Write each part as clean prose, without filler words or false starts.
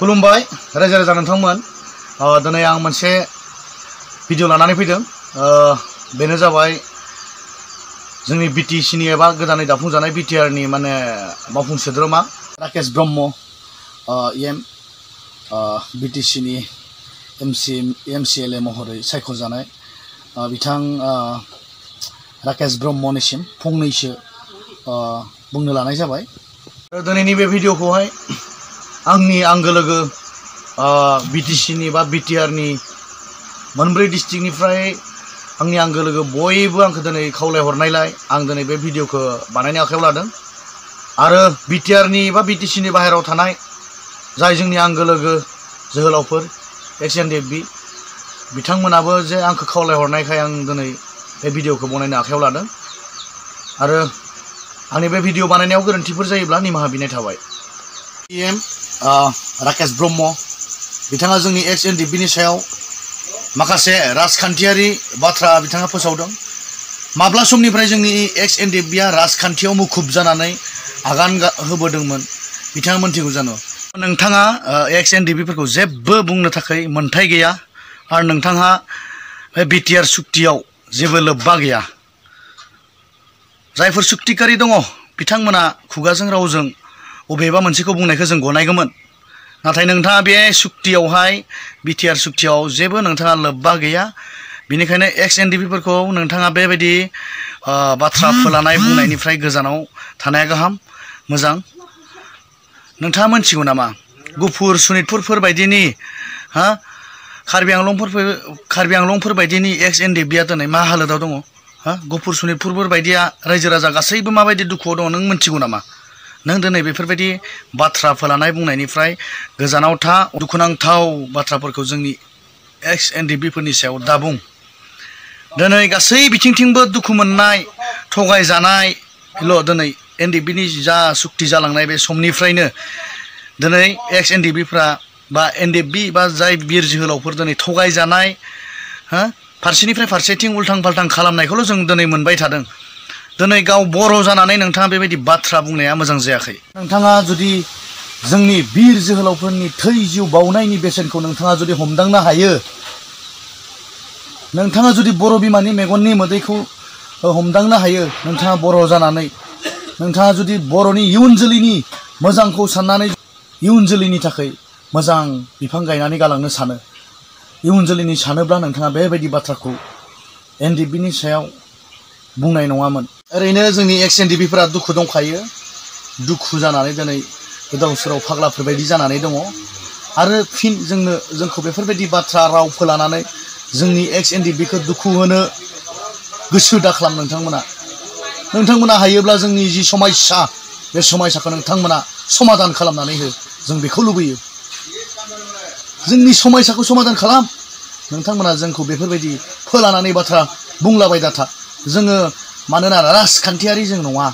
खुलुमबाय रायजो राजा नोंथांमोन दिनै आं मोनसे भिडिअ लानानै फैदों बेनो जाबाय जोंनि बिटिसिनि एबा गोदानै दाफुंजानाय बिटिआरनि माने मावफुं सोद्रोमा राकेश ब्रह्म एम बिटिसिनि एमसिएलए महरै सायख'जानाय बिथां राकेश ब्रह्मनिसिम फंनैसो बुंनो लानाय जाबाय। दिनैनि बे भिडिअखौहाय आंनि आंगो लोगो बिटिसिनि बा बिटिआरनि मोनब्रै डिस्ट्रिक्टनिफ्राय आंनि आंगो लोगो बयबो आंखौ दिनै खावलायहरनायलाय आं दिनै बे भिडिअखौ बानायनो आखायाव लादों आरो बिटिआरनि बा बिटिसिनि बाहेरायाव थानाय जाय जोंनि आंगो लोगो जोहोलावफोर एक्स एनडीएफबी बिथांमोनाबो जे आंखौ खावलायहरनायखाय आं दिनै बे भिडिअखौ बनायनो आखायाव लादों आरो आंनि बे भिडिअ बानायनायाव गोरोन्थिफोर जायोब्ला निमाहा बिनाय थाबाय। एम राकेश ब्रह्म बिथाङा जोंनि एक्स एनडीएफबीनि सायाव माखासे राजखान्थियारि बाथ्रा बिथाङा फोसावदों। माब्ला समनिफ्राय जोंनि एक्स एनडीएफबीआ राजखान्थियाव मुखुब जानानै आगान होबोदोंमोन बिथाङा मोनथिगौ जानो। नोंथाङा एक्स एनडीएफबीफोरखौ जेबो बुंनो थाखाय मोन्थाय गैया आरो नोंथाङा बे बिटिआर सुक्तियाव जेबो लोब्बा गैया। जायफोर सुक्तिकारि दङ बिथांमोना खुगाजों रावजों अबेबा मोनसेखौ बुंनायखौ जों गनायगौमोन, नाथाय नोंथाङा बे सुक्तियावहाय बिटिआर सुक्तियाव जेबो नोंथाङा लोब्बा गैया। बेनिखायनो एक्स एनडीएफबीफोरखौ नोंथाङा बेबायदि बाथ्रा फोलानाय बुंनायनिफ्राय गोजानाव थानाया गाहाम मोजां। नोंथाङा मोनथिगौ नामा गुफुर सनितपुरफोर बायदिनि कार्बि आंलंफोर बायदिनि एक्स एनडीएफबीआ दिनै मा हालोदाव दङ? गुफुर सनितपुरफोर बायदिया रायजो राजा गासैबो माबायदि दुखुआव दङ नों मोनथिगौ नामा? नों दिनै बेफोरबायदि बाथ्रा फोलानाय बुंनायनिफ्राय गोजानाव था। दुखुनांथाव बाथ्राफोरखौ जोंनि एक्स एनडीएफबीफोरनि सायाव दाबुं। दिनै गासै बिथिंथिंबो दुखु मोननाय थगायजानायल' दिनै एनडीएफबीनि जा सुक्ति जालांनाय बे समनिफ्रायनो दिनै एक्स एनडीएफबीफ्रा बा एनडीएफबी बा जाय बिर जोहोलावफोर दिनै थगायजानाय फारसेनिफ्राय फारसेथिं उल्थां फाल्थां खालामनायखौल' जों दिनै मोनबाय थादों। दिनै गाव बर' जानानै नोंथाङा बेबायदि बाथ्रा बुंनाया मोजां जायाखै। नोंथाङा जुदि जोंनि बिर जोहोलावफोरनि थै जिउ बाउनायनि बेसेनखौ नोंथाङा जुदि हमदांनो हायो, नोंथाङा जुदि बर' बिमानि मेगननि मोदैखौ हमदांनो हायो, नोंथाङा बर' जानानै नोंथाङा जुदि बर'नि इयुन जोलैनि मोजांखौ साननानै इयुन जोलैनि थाखाय मोजां बिफां गायनानै गालांनो सानो, इयुन जोलैनि सानोब्ला नोंथाङा बेबायदि बाथ्राखौ एनडीएफबीनि सायाव बुंनाय नङामोन। ओरैनो जोंनि एक्स एनडीएफबीफोरा दुखु दंखायो, दुखु जानानै दिनै गोदाव सोराव फाग्लाफोर बायदि जानानै दङ आरो फिन जोंखौ बेफोरबायदि बाथ्रा राव फोलानानै जोंनि एक्स एनडीएफबीखौ दुखु होनो गोसो दाखालाम। नोंथांमोना हायोब्ला जोंनि जि समस्या बे समस्याखौ नोंथांमोना समाधान खालामनानै हो, जों बेखौ लुबैयो। जोंनि समस्याखौ समाधान खालाम। नोंथांमोना जोंखौ बेफोरबायदि फोलानानै बाथ्रा बुंलाबाय दाथा। जोङो मानोना राजखान्थियारि जों नङा,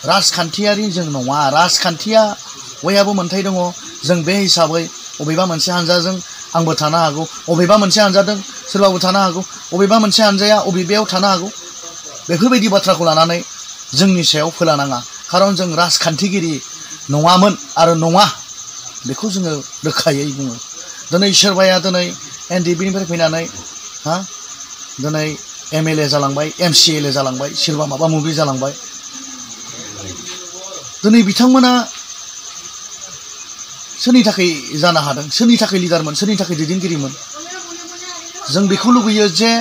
राजखान्थिया बयहाबो मोन्थाय दङ। जों बे हिसाबै अबेबा मोनसे हानजाजों आंबो थानो हागौ, अबेबा मोनसे हानजाजों सोरबाबो थानो हागौ, अबेबा मोनसे हानजाया अबेबायाव थानो हागौ। बेफोरबायदि बाथ्राखौ लानानै जोंनि सायाव फोलानाङा, खारन जों राजखान्थिगिरि नङामोन आरो नङा, बेखौ जोङो रोखायै बुङो। दिनै सोरबाया दिनै एनडीएफबीनिफ्राय फैनानै दिनै एमएलए जालांबाय, एमसिएलए जालांबाय, सोरबा माबा माबि जालांबाय। दिनै बिथांमोना सोरनि थाखाय जानो हादों, सोरनि थाखाय लिडारमोन, सोरनि थाखाय दैदेनगिरिमोन? जों बेखौ लुबैयो जे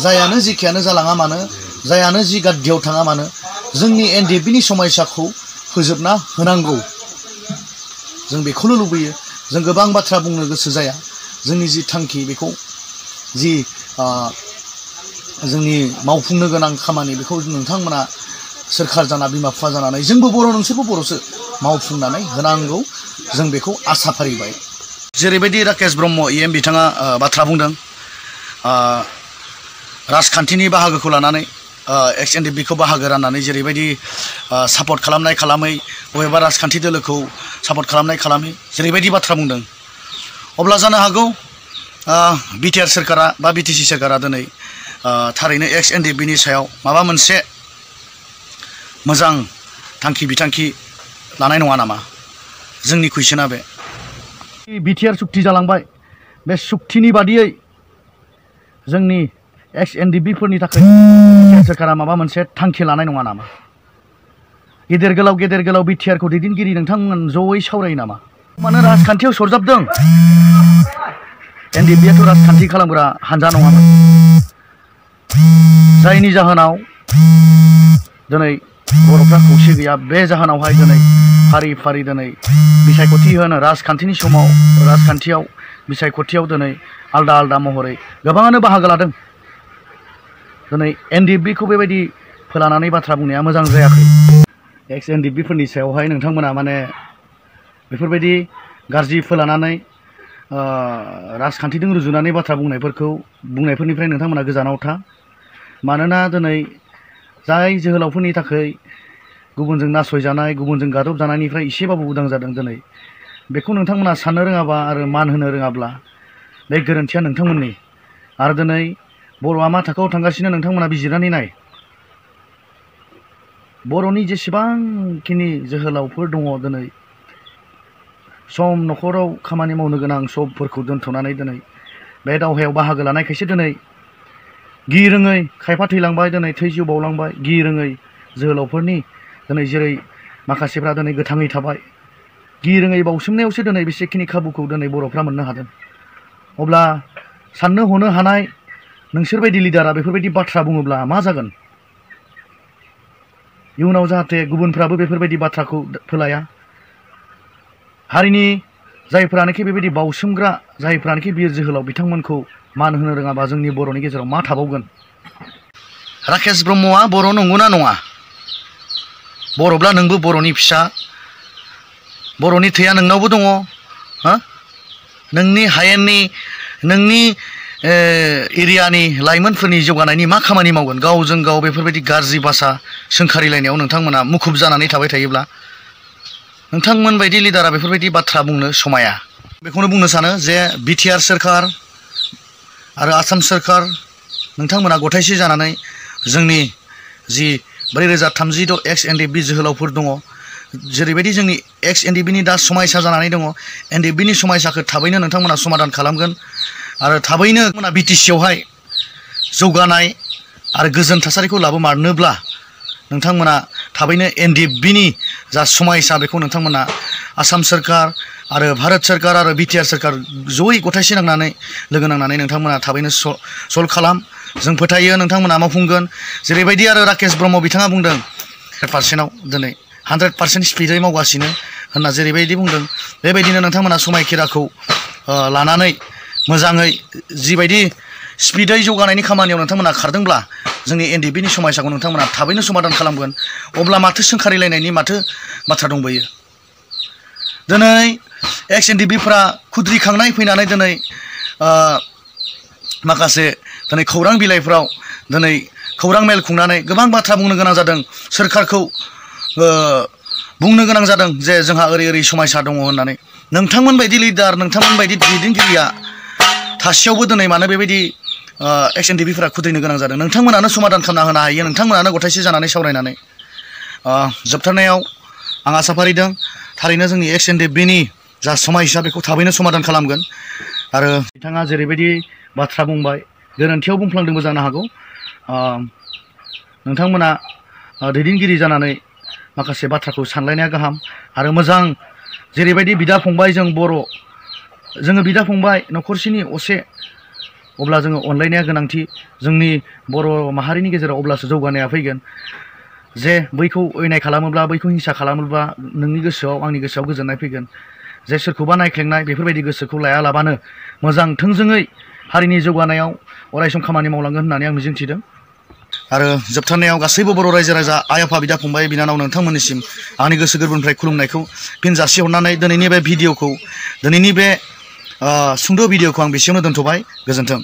जायानो जेखियानो जालाङा मानो, जायानो जि गाद्दियाव थाङा मानो, जोंनि एनडीएफबीनि समस्याखौ फोजोबना होनांगौ। जों बेखौल' लुबैयो। जों गोबां बाथ्रा बुंनो गोसो जाया। जोंनि जि थांखि बेखौ जि जोंनि मावफुंनो गोनां खामानि बेखौ नोंथांमोना सोरखार जाना बिमा बिफा जानानै जोंबो बर' नोंसोरबो बर'सो मावफुंनानै होनांगौ, जों बेखौ आसा फारिबाय। जेरैबायदि राकेश ब्रह्म एम बिथाङा बाथ्रा बुंदों, राजखान्थिनि बाहागोखौ लानानै एक्स एनडीएफबीखौ बाहागो राननानै जेरैबायदि सापर्ट खालामनाय खालामै, बबेबा राजखान्थि दोलोखौ सापर्ट खालामनाय खालामै जेरैबायदि बाथ्रा बुंदों, अब्ला जानो हागौ बिटिआर सोरखारा बा बिटिसि सोरखारा दिनै थारैनो एक्स एनडीएफबीनि सायाव माबा मोनसे मोजां थांखि बिथांखि लानाय नङा नामा? जोंनि कुइसना बे। BTR सुक्ति जालांबाय बे सुक्तिनि बादियै जोंनि एक्स एनडिएफबि थाखाय सोरखारा माबा मोनसे थांखि लानाय नङा नामा गेदेर गोलाव BTR खौ दैदेनगिरि नोंथांमोन जयै सावरायो नामा मानो राजखान्थियाव सरजाबदों एनडिएफबिआथ' राजखान्थि खालामग्रा हानजा नङामोन जायनि जाहोनाव दिनै बर'फ्रा खौसे गैया बे जाहोनावहाय दिनै फारि फारि दिनै बिसायख'थि होनो राजखान्थिनि समाव राजखान्थियाव बिसायख'थियाव दिनै आलदा आलदा महरै गोबाङानो बाहागो लादों दिनै एनडिएफबिखौ बेबायदि फोलानानै बाथ्रा बुंनाया मोजां जायाखै एक्स एनडिएफबिफोरनि सायावहाय नोंथांमोना माने बेफोरबायदि गाज्रि फोलानानै राजखान्थिजों रुजुनानै बाथ्रा बुंनायफोरनिफ्राय नोंथांमोना गोजानाव था मानोना दिनै जाय जोहोलावफोरनि थाखाय गुबुनजों नासयजानाय गुबुनजों गादबजानायनिफ्राय एसेबाबो उदां जादों दिनै बेखौ नोंथांमोना साननो रोङाबा आरो मान होनो रोङाब्ला बे गोरोन्थिया नोंथांमोननि आरो दिनै बर'आ मा थाखोआव थांगासिनो नोंथांमोना बिजिरनानै नाय बर'नि जेसेबांखिनि जोहोलावफोर दङ दिनै सम न'खराव खामानि मावनो गोनां समफोरखौ दोनथ'नानै दिनै बे दावहायाव बाहागो लानायखायसो दिनै गिरोङै खायफा थैलांबाय दिनै थै जिउ बावलांबाय गिरोङै जोहोलावफोरनि दिनै जेरै माखासेफ्रा दिनै गोथाङै थाबाय गिरोङै बावसोमनायावसो दिनै बेसेखिनि खाबुखौ दिनै बर'फ्रा मोननो हादों अब्ला साननो हनो हानाय नोंसोरबायदि लिडारा बेफोरबायदि बाथ्रा बुङोब्ला मा जागोन इयुनाव जाहाथे गुबुनफ्राबो बेफोरबायदि बाथ्राखौ फोलाया हारिनि जायफ्रानोखि बेबायदि बावसोमग्रा जायफ्रानोखि बिर जोहोलाव बिथांमोनखौ मान होनो रोङाबा जोंनि बर'नि गेजेराव मा थाबावगोन राकेश ब्रह्मआ बर' नंगौना नङा बर'ब्ला नोंबो बर'नि फिसा बर'नि थैया नोंनावबो दङ नोंनि हायेननि नोंनि एरियानि लाइमोनफोरनि जौगानायनि मा खामानि मावगोन गावजों गाव बेफोरबायदि गाज्रि भाषा सोंखारिलायनायाव नोंथांमोना मुखुब जानानै थाबाय थायोब्ला नोंथांमोन बायदि लिडारा बेफोरबायदि बाथ्रा बुंनो समाया बेखौनो बुंनो सानो जे BTR सोरखार आरो आसाम सोरखार नोंथांमोना गथायसे जानानै जोंनि जि 4036 एक्स एनडिएफबि जोहोलावफोर दङ जेरैबायदि जोंनि एक्स एनडिएफबिनि दा समायसा जानानै दङ एनडिएफबिनि समायसाखौ थाबैनो नोंथांमोना समाधान खालामगोन आरो थाबैनो BTCआवहाय जौगानाय आरो गोजोन थासारिखौ लाबोमारनोब्ला नोंथांमोना थाबैनो एनडिएफबिनि जा समायसा बेखौ नोंथांमोना आसाम सोरखार आरो भारत सोरखार आरो BTR सोरखार जयै गथायसे नांनानै लोगो नांनानै नोंथांमोना थाबैनो सल्भ खालाम जों फोथायो नोंथांमोना मावफुंगोन जेरैबायदि आरो राकेश ब्रह्म बिथाङा बुंदों 100%आव दिनै 100% स्पिडै मावगासिनो होनना जेरैबायदि बुंदों बेबायदिनो नोंथांमोना समायखिराखौ लानानै मोजाङै जिबायदि स्पिडै जौगानायनि खामानियाव नोंथांमोना खारदोंब्ला जोंनि एनडिएफबिनि समायसाखौ नोंथांमोना थाबैनो समाधान खालामगोन अब्ला माथो सोंखारिलायनायनि माथो बाथ्रा दंबायो दिनै एक्स एनडिएफबिफ्रा खुद्रिखांनाय फैनानै दिनै माखासे दिनै खौरां बिलाइफ्राव दिनै खौरां मेल खुंनानै गोबां बाथ्रा बुंनो गोनां जादों सोरखारखौ बुंनो गोनां जादों जे जोंहा ओरै समायसा दङ होननानै नोंथांमोन बायदि लिडार नोंथांमोन बायदि दैदेनगिरिया थासेयावबो दिनै मानो बेबायदि एक्स एनडिएफबिफ्रा खुद्रिनो गोनां जादों नोंथांमोनानो समाधान खालामना होनो हायो नोंथांमोनानो गथायसे जानानै सावरायनानै जोबथारनायाव आं आसा फारिदों थारैनो जोंनि एक्स एनडिएफबिनि जा समायसा बेखौ थाबैनो समाधान खालामगोन आरो बिथाङा जेरैबायदि बाथ्रा बुंबाय गोरोन्थियाव बुंफ्लांदोंबो जानो हागौ नोंथांमोना दैदेनगिरि जानानै माखासे बाथ्राखौ सानलायनाया गाहाम आरो मोजां जेरैबायदि बिदा फंबाय जोङो बिदा फंबाय न'खरसेनि असे अब्ला जोङो अनलायनाया गोनांथि जोंनि बर' माहारिनि गेजेराव अब्लासो जौगानाया फैगोन जे बैखौ अयनाय खालामोब्ला बैखौ हिंसा खालामोब्ला नोंनि गोसोआव आंनि गोसोआव गोजोननाय फैगोन जे सोरखौबा नायख्लेंनाय बेफोरबायदि गोसोखौ लायालाबानो मोजां थोंजोङै हारिनि जौगानायाव अरायसम खामानि मावलांगोन होननानै आं मिजिंथिदों आरो जोबथारनायाव गासैबो बर' रायजो राजा आइ आफा बिदा फंबाय बिनानाव नोंथांमोननिसिम आंनि गोसो गोरबोनिफ्राय खुलुमनायखौ फिन जासिहरनानै दिनैनि बे भिडिअखौ दिनैनि बे सुंद' भिडिअखौ आं बेसेयावनो दोनथ'बाय गोजोन्थों।